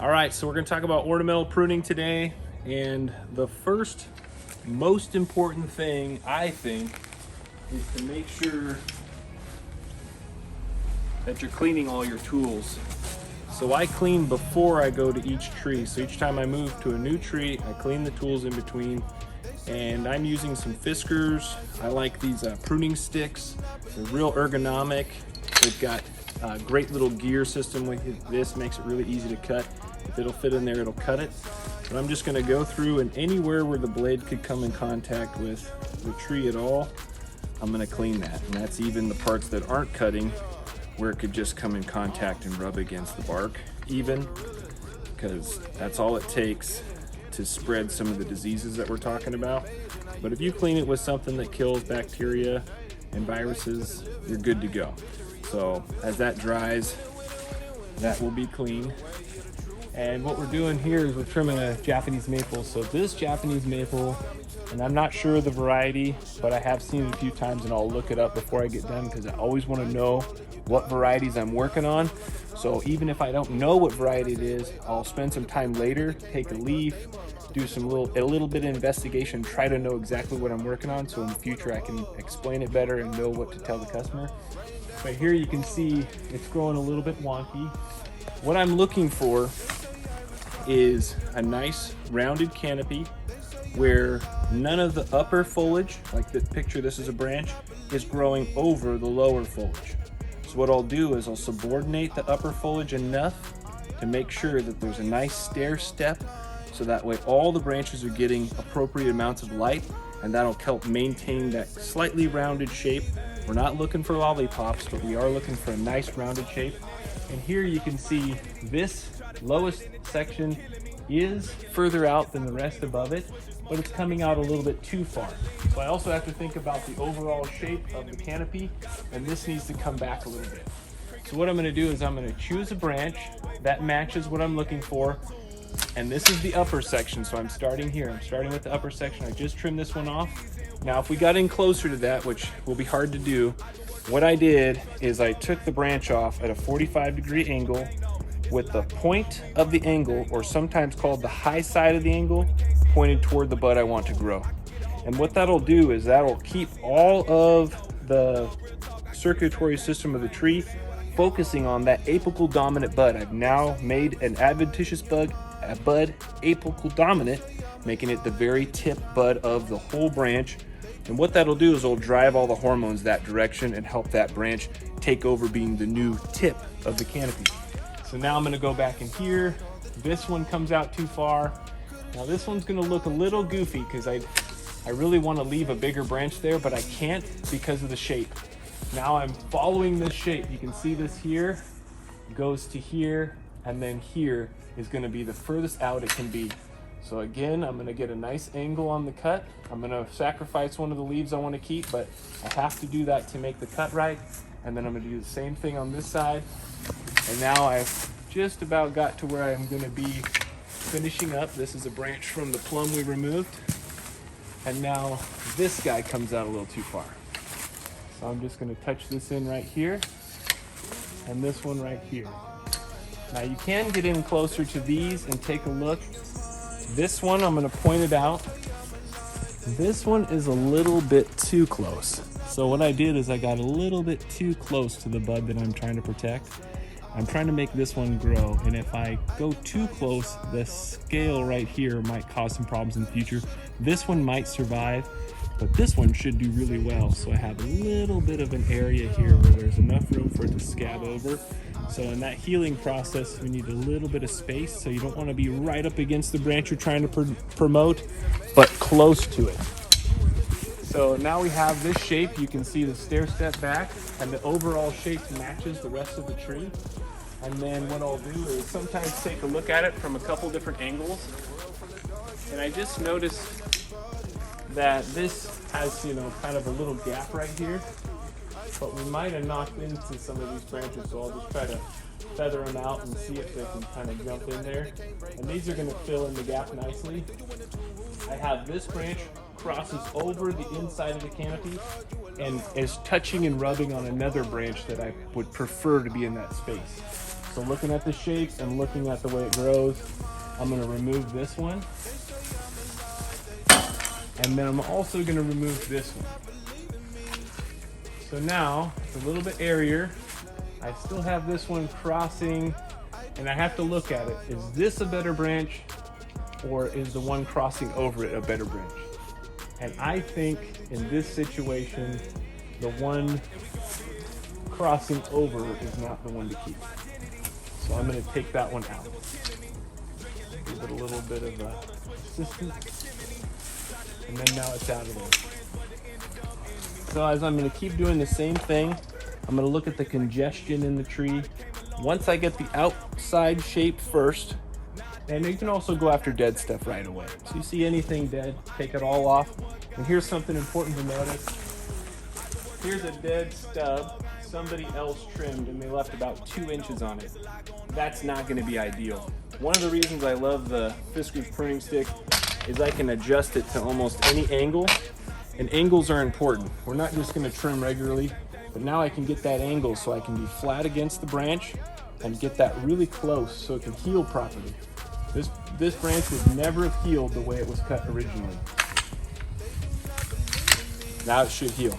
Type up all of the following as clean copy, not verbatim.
All right, so we're going to talk about ornamental pruning today, and the first most important thing I think is to make sure that you're cleaning all your tools. So I clean before I go to each tree. So each time I move to a new tree, I clean the tools in between, and I'm using some Fiskars. I like these pruning sticks. They're real ergonomic. They've got a great little gear system with this, makes it really easy to cut. If it'll fit in there, it'll cut it. But I'm just gonna go through, and anywhere where the blade could come in contact with the tree at all, I'm gonna clean that. And that's even the parts that aren't cutting, where it could just come in contact and rub against the bark even, because that's all it takes to spread some of the diseases that we're talking about. But if you clean it with something that kills bacteria and viruses, you're good to go. So as that dries, that will be clean. And what we're doing here is we're trimming a Japanese maple. So this Japanese maple, and I'm not sure of the variety, but I have seen it a few times, and I'll look it up before I get done because I always want to know what varieties I'm working on. So even if I don't know what variety it is, I'll spend some time later, take a leaf, do a little bit of investigation, try to know exactly what I'm working on, so in the future I can explain it better and know what to tell the customer. But here you can see it's growing a little bit wonky. What I'm looking for is a nice rounded canopy where none of the upper foliage, like the picture, this is a branch, is growing over the lower foliage. So what I'll do is I'll subordinate the upper foliage enough to make sure that there's a nice stair step, so that way all the branches are getting appropriate amounts of light, and that'll help maintain that slightly rounded shape. We're not looking for lollipops, but we are looking for a nice rounded shape. And here you can see this lowest section is further out than the rest above it, but it's coming out a little bit too far. So I also have to think about the overall shape of the canopy, and this needs to come back a little bit. So what I'm going to do is I'm going to choose a branch that matches what I'm looking for, and this is the upper section. So I'm starting here. I'm starting with the upper section. I just trimmed this one off. Now if we got in closer to that, which will be hard to do, what I did is I took the branch off at a 45-degree angle with the point of the angle, or sometimes called the high side of the angle, pointed toward the bud I want to grow. And what that'll do is that'll keep all of the circulatory system of the tree focusing on that apical dominant bud. I've now made an adventitious bud apical dominant, making it the very tip bud of the whole branch. And what that'll do is it'll drive all the hormones that direction and help that branch take over being the new tip of the canopy. So now I'm gonna go back in here. This one comes out too far. Now this one's gonna look a little goofy because I really want to leave a bigger branch there, but I can't because of the shape. Now I'm following this shape. You can see this here, goes to here, and then here is gonna be the furthest out it can be. So again, I'm gonna get a nice angle on the cut. I'm gonna sacrifice one of the leaves I wanna keep, but I have to do that to make the cut right. And then I'm gonna do the same thing on this side. And now I've just about got to where I'm gonna be finishing up. This is a branch from the plum we removed. And now this guy comes out a little too far. So I'm just gonna touch this in right here, and this one right here. Now you can get in closer to these and take a look. This one, I'm gonna point it out. This one is a little bit too close. So what I did is I got a little bit too close to the bud that I'm trying to protect. I'm trying to make this one grow, and if I go too close, the scale right here might cause some problems in the future. This one might survive, but this one should do really well. So I have a little bit of an area here where there's enough room for it to scab over. So in that healing process, we need a little bit of space. So you don't want to be right up against the branch you're trying to promote, but close to it. So now we have this shape. You can see the stair step back, and the overall shape matches the rest of the tree. And then what I'll do is sometimes take a look at it from a couple different angles. And I just noticed that this has, kind of a little gap right here, but we might have knocked into some of these branches, so I'll just try to feather them out and see if they can kind of jump in there. And these are going to fill in the gap nicely. I have this branch crosses over the inside of the canopy and is touching and rubbing on another branch that I would prefer to be in that space. So looking at the shape and looking at the way it grows, I'm gonna remove this one. And then I'm also gonna remove this one. So now it's a little bit airier. I still have this one crossing, and I have to look at it. Is this a better branch, or is the one crossing over it a better branch? And I think in this situation, the one crossing over is not the one to keep. So I'm gonna take that one out. Give it a little bit of assistance. And then now it's out of there. So as I'm gonna keep doing the same thing, I'm gonna look at the congestion in the tree. Once I get the outside shape first, and you can also go after dead stuff right away. So you see anything dead, take it all off. And here's something important to notice. Here's a dead stub somebody else trimmed and they left about 2 inches on it. That's not gonna be ideal. One of the reasons I love the Fisker's pruning stick is I can adjust it to almost any angle, and angles are important. We're not just gonna trim regularly, but now I can get that angle so I can be flat against the branch and get that really close so it can heal properly. This branch would never have healed the way it was cut originally. Now it should heal.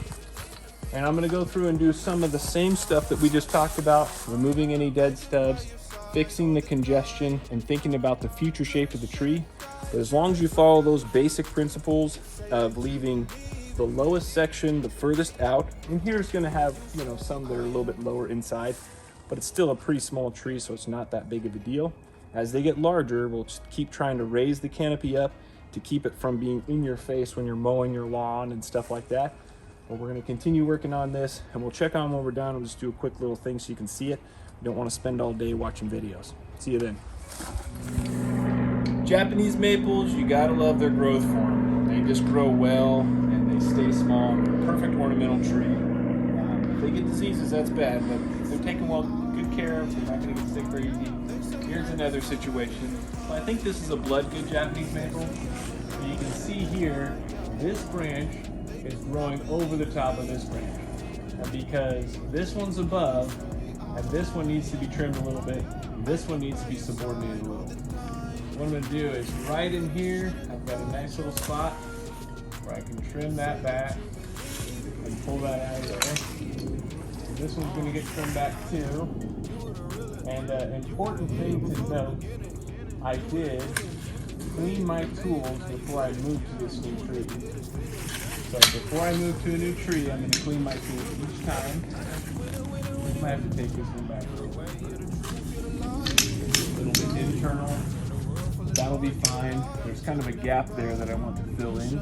And I'm gonna go through and do some of the same stuff that we just talked about, removing any dead stubs, fixing the congestion, and thinking about the future shape of the tree. But as long as you follow those basic principles of leaving the lowest section the furthest out, and here's gonna have, you know, some that are a little bit lower inside, but it's still a pretty small tree, so it's not that big of a deal. As they get larger, we'll just keep trying to raise the canopy up to keep it from being in your face when you're mowing your lawn and stuff like that. But we're gonna continue working on this, and we'll check on when we're done. We'll just do a quick little thing so you can see it. You don't wanna spend all day watching videos. See you then. Japanese maples, you gotta love their growth form. They just grow well and they stay small. Perfect ornamental tree. If they get diseases, that's bad, but if they're taken good care of, they're not gonna get sick very easy. Here's another situation. So I think this is a blood-good Japanese maple. So you can see here, this branch is growing over the top of this branch. And because this one's above, and this one needs to be trimmed a little bit, this one needs to be subordinated a little. What I'm gonna do is right in here, I've got a nice little spot where I can trim that back and pull that out of there. And this one's gonna get trimmed back too. And an important thing to note, I did clean my tools before I moved to this new tree. So before I move to a new tree, I'm going to clean my tools each time. I might have to take this one back. A little bit internal. That'll be fine. There's kind of a gap there that I want to fill in.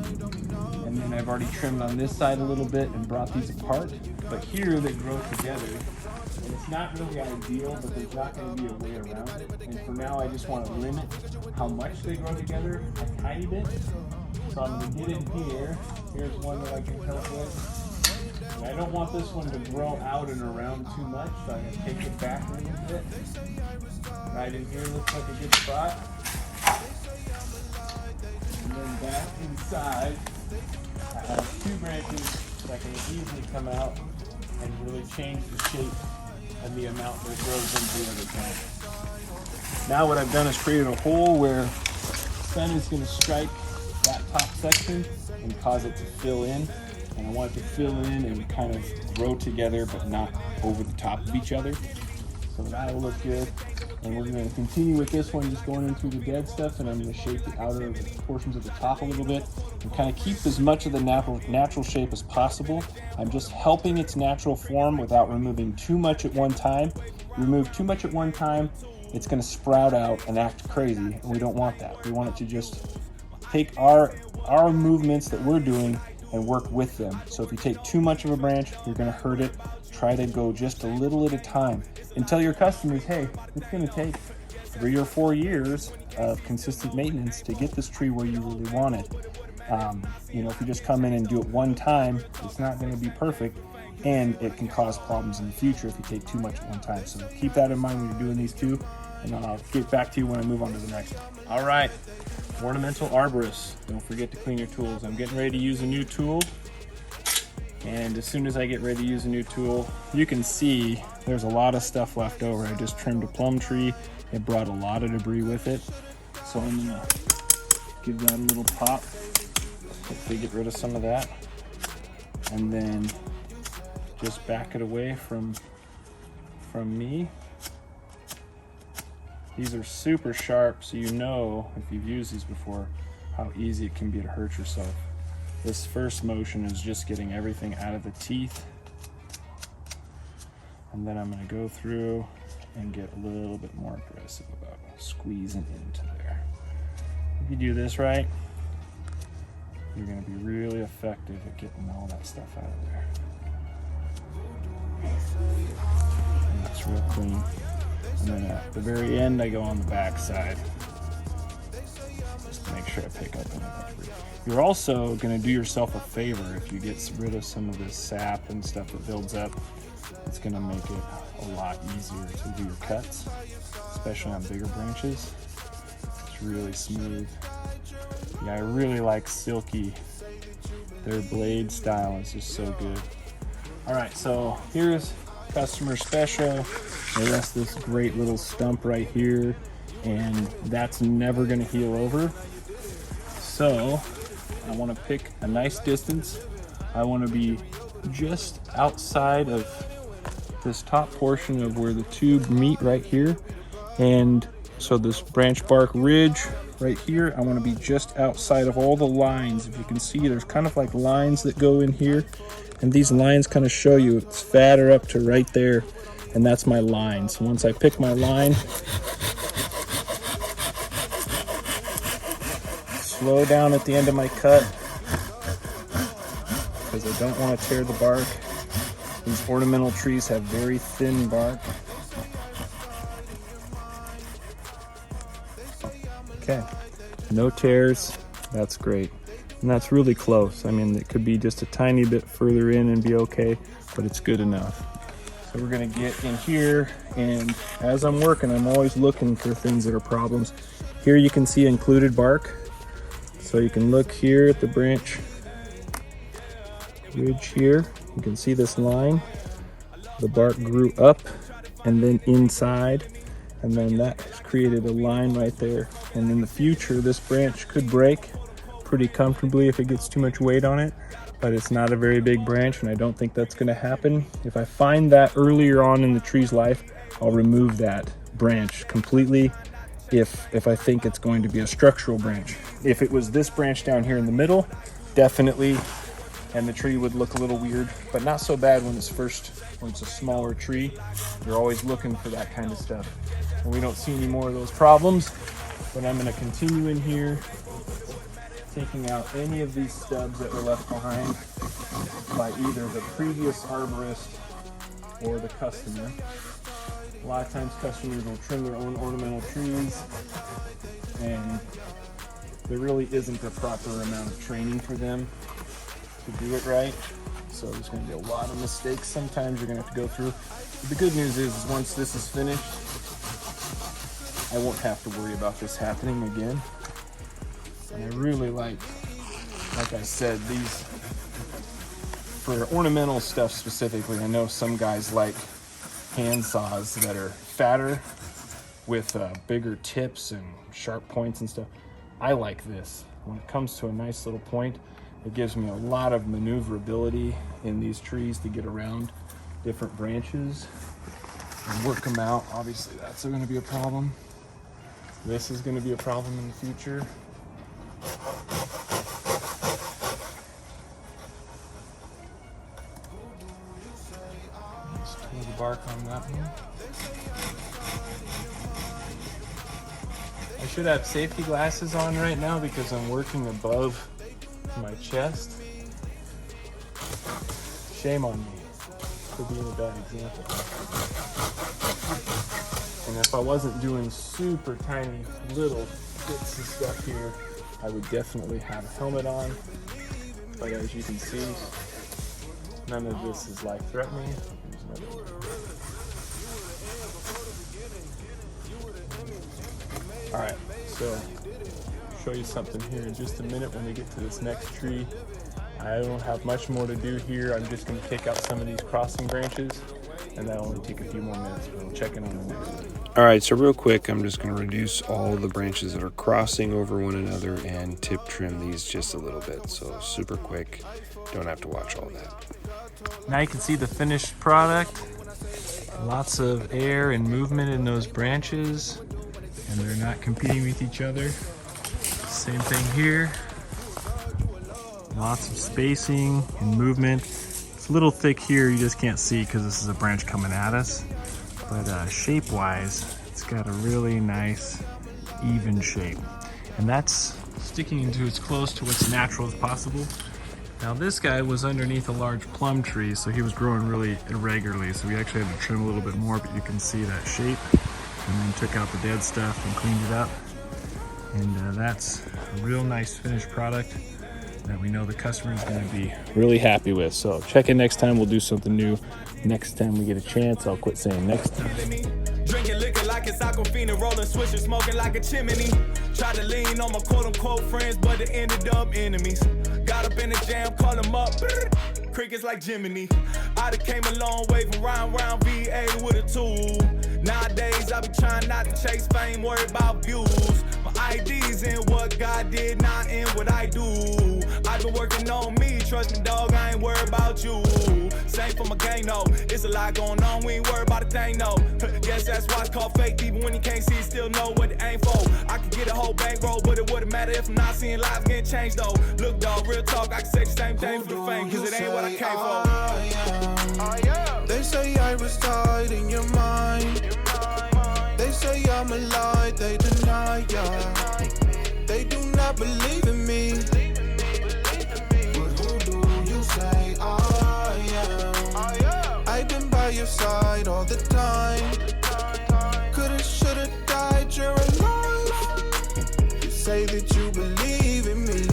And then I've already trimmed on this side a little bit and brought these apart. But here they grow together. And it's not really ideal, but there's not going to be a way around it. And for now, I just want to limit how much they grow together a tiny bit. So I'm going to get in here. Here's one that I can help with. And I don't want this one to grow out and around too much, so I'm going to take it back a little bit. Right in here looks like a good spot. And then back inside, I have 2 branches that can easily come out and really change the shape and the amount that grows into the other plant. Now what I've done is created a hole where the sun is going to strike that top section and cause it to fill in. And I want it to fill in and kind of grow together but not over the top of each other. So that'll look good. And we're going to continue with this one, just going in through the dead stuff, and I'm going to shape the outer portions of the top a little bit and kind of keep as much of the natural shape as possible. I'm just helping its natural form without removing too much at one time. Remove too much at one time, it's going to sprout out and act crazy, and we don't want that. We want it to just take our movements that we're doing and work with them. So if you take too much of a branch, you're going to hurt it. Try to go just a little at a time and tell your customers, hey, it's going to take 3 or 4 years of consistent maintenance to get this tree where you really want it. You know, if you just come in and do it one time, it's not going to be perfect, and it can cause problems in the future if you take too much at one time. So keep that in mind when you're doing these two, and I'll get back to you when I move on to the next one. All right, ornamental arborists. Don't forget to clean your tools. I'm getting ready to use a new tool. And as soon as I get ready to use a new tool, you can see there's a lot of stuff left over. I just trimmed a plum tree. It brought a lot of debris with it. So I'm gonna give that a little pop. Hopefully get rid of some of that. And then just back it away from me. These are super sharp, so you know, if you've used these before, how easy it can be to hurt yourself. This first motion is just getting everything out of the teeth. And then I'm gonna go through and get a little bit more aggressive about squeezing into there. If you do this right, you're gonna be really effective at getting all that stuff out of there. And that's real clean. And then at the very end, I go on the back side. Just to make sure I pick up on that debris. You're also gonna do yourself a favor if you get rid of some of this sap and stuff that builds up. It's gonna make it a lot easier to do your cuts, especially on bigger branches. It's really smooth. Yeah, I really like Silky. Their blade style is just so good. All right, so here's customer special. They left this great little stump right here, and that's never gonna heal over. So I wanna pick a nice distance. I wanna be just outside of this top portion of where the tube meet right here. And so this branch bark ridge right here, I want to be just outside of all the lines. If you can see, there's kind of like lines that go in here, and these lines kind of show you it's fatter up to right there, and that's my line. So once I pick my line, slow down at the end of my cut because I don't want to tear the bark. These ornamental trees have very thin bark. Okay, no tears, that's great. And that's really close. I mean, it could be just a tiny bit further in and be okay, but it's good enough. So we're gonna get in here, and as I'm working, I'm always looking for things that are problems. Here you can see included bark. So you can look here at the branch ridge here. You can see this line. The bark grew up and then inside, and then that has created a line right there. And in the future, this branch could break pretty comfortably if it gets too much weight on it, but it's not a very big branch, and I don't think that's gonna happen. If I find that earlier on in the tree's life, I'll remove that branch completely if I think it's going to be a structural branch. If it was this branch down here in the middle, definitely, and the tree would look a little weird, but not so bad when it's a smaller tree. You're always looking for that kind of stuff. And we don't see any more of those problems, but I'm gonna continue in here, taking out any of these stubs that were left behind by either the previous arborist or the customer. A lot of times customers will trim their own ornamental trees, and there really isn't a proper amount of training for them to do it right. So there's going to be a lot of mistakes sometimes you're going to have to go through. But the good news is once this is finished, I won't have to worry about this happening again. And I really like I said, these, for ornamental stuff specifically, I know some guys like hand saws that are fatter with bigger tips and sharp points and stuff. I like this. When it comes to a nice little point, it gives me a lot of maneuverability in these trees to get around different branches and work them out. Obviously, that's going to be a problem. This is going to be a problem in the future. Just pull the bark on that one. I should have safety glasses on right now because I'm working above my chest. Shame on me for being a bad example. And if I wasn't doing super tiny little bits of stuff here, I would definitely have a helmet on. But as you can see, none of this is life-threatening. Alright, so I'll show you something here in just a minute when we get to this next tree. I don't have much more to do here. I'm just going to take out some of these crossing branches and that'll only take a few more minutes. We'll check in on the next one. All right, so real quick, I'm just going to reduce all the branches that are crossing over one another and tip trim these just a little bit. So super quick, don't have to watch all that. Now you can see the finished product. Lots of air and movement in those branches, and they're not competing with each other. Same thing here. Lots of spacing and movement. It's a little thick here, you just can't see because this is a branch coming at us. But shape-wise, it's got a really nice, even shape. And that's sticking into as close to what's natural as possible. Now this guy was underneath a large plum tree, so he was growing really irregularly, so we actually had to trim a little bit more, but you can see that shape. And then took out the dead stuff and cleaned it up. And that's a real nice finished product that we know the customer is going to be really happy with. So check in next time, we'll do something new. Next time we get a chance, I'll quit saying next time. Drinking liquor like it's Aquafina, rolling swisher, smoking like a chimney. Tried to lean on my quote-unquote friends, but it ended up enemies. Got up in the jam, call them up, crickets like Jiminy. I done came a long way from round VA with a tool. Nowadays, I be trying not to chase fame, worry about views. My ID's in what God did, not in what I do. I've been working on me, trust me, dog, I ain't worried about you. Same for my gang, no. It's a lot going on, we ain't worried about a thing, no. Guess that's why it's called fake, even when you can't see, still know what it ain't for. I could get a whole bankroll, but it wouldn't matter if I'm not seeing lives getting changed, though. Look, dog, real talk, I can say the same thing for the fame, cause it ain't what I came for. They say I reside in your mind. They say I'm a lie, they deny ya. They do not believe in me. But who do you say I am? I've been by your side all the time. Coulda, shoulda died, you're alive. You say that you believe in me.